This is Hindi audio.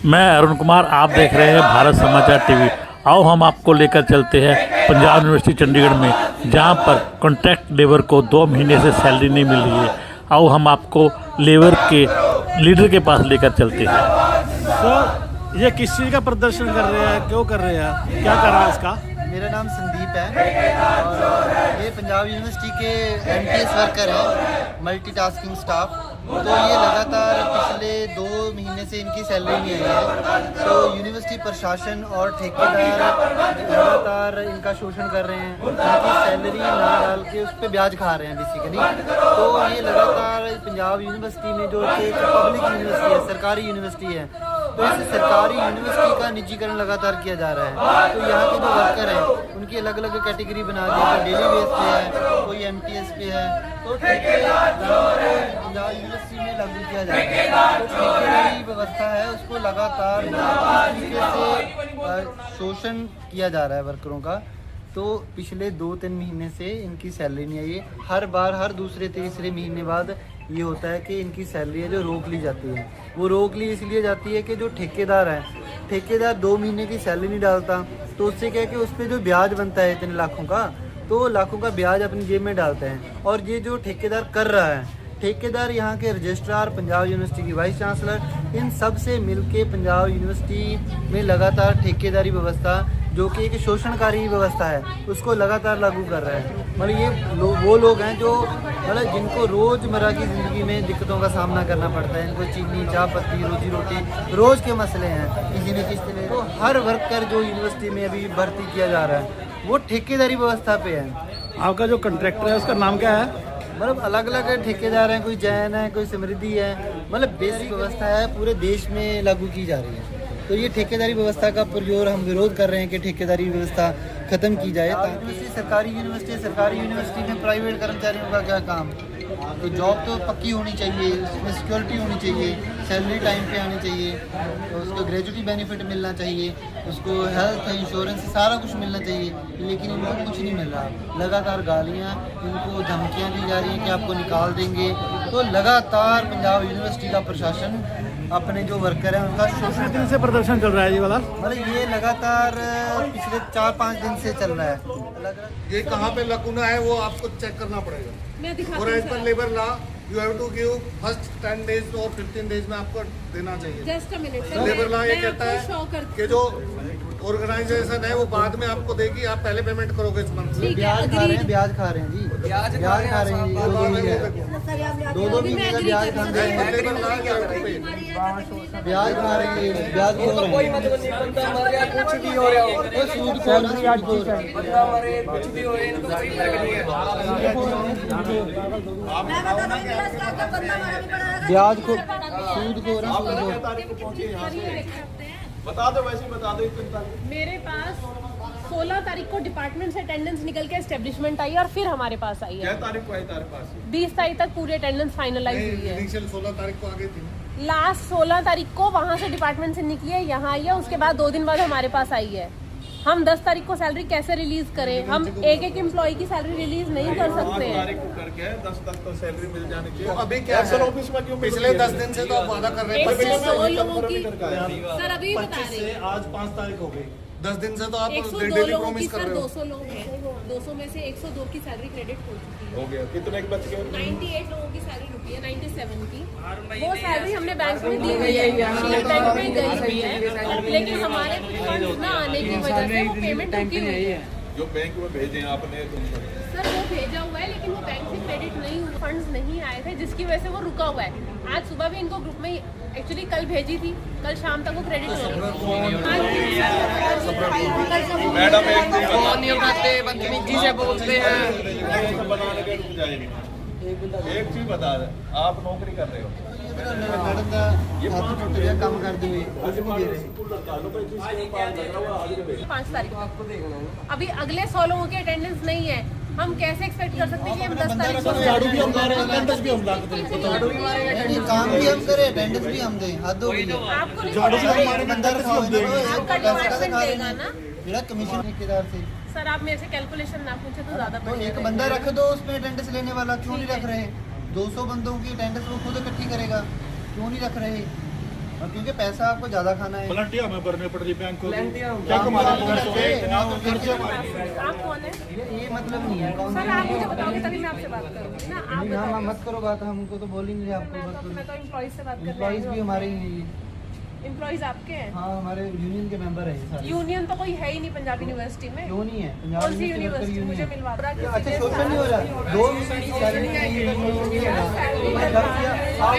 मैं अरुण कुमार, आप देख रहे हैं भारत समाचार टीवी। आओ हम आपको लेकर चलते हैं पंजाब यूनिवर्सिटी चंडीगढ़ में, जहां पर कॉन्ट्रैक्ट लेबर को 2 महीने से सैलरी नहीं मिल रही है। आओ हम आपको लेबर के लीडर के पास लेकर चलते हैं। तो ये किस चीज़ का प्रदर्शन कर रहे हैं, क्यों कर रहे हैं, क्या कर रहा है इसका? मेरा नाम संदीप है और ये पंजाब यूनिवर्सिटी के MTS वर्कर हैं, मल्टीटास्किंग स्टाफ। तो ये लगातार पिछले 2 महीने से इनकी सैलरी नहीं आई है। तो यूनिवर्सिटी प्रशासन और ठेकेदार लगातार इनका शोषण कर रहे हैं, इनकी सैलरी ना डाल के उस पर ब्याज खा रहे हैं बेसिकली। तो ये लगातार पंजाब यूनिवर्सिटी में जो एक पब्लिक यूनिवर्सिटी है, सरकारी यूनिवर्सिटी है, तो इस सरकारी यूनिवर्सिटी का निजीकरण लगातार किया जा रहा है। तो यहाँ के जो वर्कर हैं उनकी अलग अलग कैटेगरी बना दी, कोई डेली बेस पे है, कोई MTS पे है। तो पंजाब यूनिवर्सिटी में लागू किया जा रहा है। तो ठेकेदारी व्यवस्था है, उसको लगातार तरीके से शोषण किया जा रहा है वर्करों का। तो पिछले 2-3 महीने से इनकी सैलरी नहीं आई है। हर बार हर दूसरे तीसरे महीने बाद ये होता है कि इनकी सैलरी है जो रोक ली जाती है। वो रोक ली इसलिए जाती है कि जो ठेकेदार है, ठेकेदार 2 महीने की सैलरी नहीं डालता, तो उससे क्या है कि उस पर जो ब्याज बनता है इतने लाखों का, तो लाखों का ब्याज अपनी जेब में डालते हैं। और ये जो ठेकेदार कर रहा है, ठेकेदार यहाँ के रजिस्ट्रार, पंजाब यूनिवर्सिटी की वाइस चांसलर, इन सब से मिलके पंजाब यूनिवर्सिटी में लगातार ठेकेदारी व्यवस्था, जो कि एक शोषणकारी व्यवस्था है, उसको लगातार लागू कर रहे हैं। मतलब ये वो लोग हैं जो मतलब जिनको रोज़मर्रा की ज़िंदगी में दिक्कतों का सामना करना पड़ता है। इनको चीनी, चाय पत्ती, रोजी रोटी, रोज़ के मसले हैं, किसी न किसी तरह। तो हर वर्कर जो यूनिवर्सिटी में अभी भर्ती किया जा रहा है वो ठेकेदारी व्यवस्था पे है। आपका जो कंट्रैक्टर है उसका नाम क्या है? मतलब अलग अलग ठेकेदार हैं, कोई जैन है, कोई समृद्धि है। मतलब बेसिक व्यवस्था है, पूरे देश में लागू की जा रही है। तो ये ठेकेदारी व्यवस्था का पुरजोर हम विरोध कर रहे हैं कि ठेकेदारी व्यवस्था खत्म की जाए। ताकि सरकारी यूनिवर्सिटी में प्राइवेट कर्मचारियों का क्या काम? तो जॉब तो पक्की होनी चाहिए, उसमें सिक्योरिटी होनी चाहिए, सैलरी टाइम पे आनी चाहिए, तो उसको ग्रेजुटी बेनिफिट मिलना चाहिए, उसको हेल्थ इंश्योरेंस सारा कुछ मिलना चाहिए। लेकिन इनको कुछ नहीं मिल रहा। लगातार गालियाँ, इनको धमकियाँ दी जा रही हैं कि आपको निकाल देंगे। तो लगातार पंजाब यूनिवर्सिटी का प्रशासन अपने जो वर्कर हैं उनका शोषण दिन से प्रदर्शन चल रहा है ये वाला? मतलब ये लगातार पिछले 4-5 दिन से चल रहा है। ये कहाँ पे लकुना है वो आपको चेक करना पड़ेगा। और as per labour law you have to give first 10 days और 15 डेज में आपको देना चाहिए। Just a minute, labour law ये कहता है कि जो ऑर्गेनाइजेशन है वो बाद में आपको देगी, आप पहले पेमेंट करोगे इस मंथ में। ब्याज खा रहे हैं जी, ब्याज खा रहे हैं जी, 2-2 महीने का ब्याज खाते हैं। लेबर लॉ क्या ब्याज खा रहे हैं, ब्याज खो रहे हैं। कोई मतलब नहीं, बंदा मर रहा, कुछ भी हो रहा हो, वो सूदखोर बंदा मरे, कुछ भी हो रहा है, इनको कोई फर्क नहीं है। ब्याज को सूदखोर है। बता दो, वैसे ही बता दो। मेरे पास 16 तारीख को डिपार्टमेंट से अटेंडेंस निकल के एस्टेब्लिशमेंट आई और फिर हमारे पास आई है। तारीख को आई तारीख पास 20 तारीख तक पूरी अटेंडेंस फाइनलाइज हुई है। इनिशियल 16 तारीख को आ गई थी। लास्ट 16 तारीख को वहाँ से डिपार्टमेंट से निकली है, यहाँ आई है, उसके बाद 2 दिन बाद हमारे पास आई है। हम 10 तारीख को सैलरी कैसे रिलीज करें? हम एक एम्प्लॉय की सैलरी रिलीज नहीं कर सकते हैं। 10 तक तो सैलरी मिल जानी चाहिए। तो अभी क्या है ऑफिस में क्यों पिछले 10 दिन से तो आप वादा कर रहे हैं। 102 लोगों की सर अभी बता रहे हैं, आज 5 तारीख हो गई। 10 दिन से तो आप 102 डेली लोगों की प्रॉमिस कर सर रहे हो। 200 लोग हैं, 200 में से 102 की सैलरी क्रेडिट हो चुकी है। हो गया कितने बच गए? 98 लोगों की सैलरी रुकी है, 97 की। वो सैलरी हमने बैंक में दी हुई है, बैंक में गई हुई है, लेकिन हमारे कुछ फंड्स ना आने की वजह से वो पेमेंट रुकी हुई है। जो बैंक में भेजे आपने सर वो भेजा हुआ है, लेकिन वो बैंक से क्रेडिट नहीं हुआ, फंड्स नहीं आए थे, जिसकी वजह से वो रुका हुआ है। आज सुबह भी इनको ग्रुप में एक्चुअली कल भेजी थी, कल शाम तक वो क्रेडिट हो गई। मैडम फोन नहीं उठाते, बदतमीजी से बोलते हैं। एक चीज बता रहे, आप नौकरी कर रहे हो, मैडम का हाथ टूट गया, काम कर दी हुई, कुछ नहीं दे रहे। 5 तारीख को अभी अगले 100 लोगों की अटेंडेंस नहीं है। हम कैसे एक्सपेक्ट कर सकते हैं कि हम 10 तारीख को झाड़ू भी हम ला रहे हैं, अटेंडेंस भी हम ला रहे हैं। नहीं, काम भी हम करें, अटेंडेंस भी हम दें, हद हो गई है। आपको नहीं झाड़ू भी पता है? हमारे बंदा रखा हुआ है ना, आपका डिपार्टमेंट देगा ना मेरा कमीशन ठेकेदार से। सर, आप मेरे से कैलकुलेशन ना पूछे तो ज्यादा तो एक बंदा रख दो उसमें अटेंडेंस लेने वाला, क्यों नहीं रख रहे? 200 बंदों की अटेंडेंस वो खुद इकट्ठी करेगा, क्यों नहीं रख रहे? और क्योंकि पैसा आपको ज़्यादा खाना है। प्लंटिया में भरने पड़ रही बैंक को क्या कमा रहे आप कौन है ये मतलब नहीं है। कौन सर? आप मुझे बताओगे तभी मैं आपसे बात करूँगी ना। आप नहीं, बताओ। मत करो बात, हमको तो बोल ही नहीं रहे आपको। मैं तो एम्प्लॉइज से बात कर एम्प्लॉइज भी हमारे ही हैं ये। एम्प्लॉइज आपके हैं? हाँ, हमारे यूनियन के मेंबर हैं ये सारे। यूनियन तो कोई है ही नहीं पंजाब यूनिवर्सिटी में। क्यों नहीं है? पंजाब कौन सी यूनिवर्सिटी यूनिवर्सिटी? मुझे मिलवा दो। अच्छा, शोषण नहीं हो रहा? 2 महीने की सैलरी नहीं आई है, तो नहीं हो रहा। मैं घर किया, आप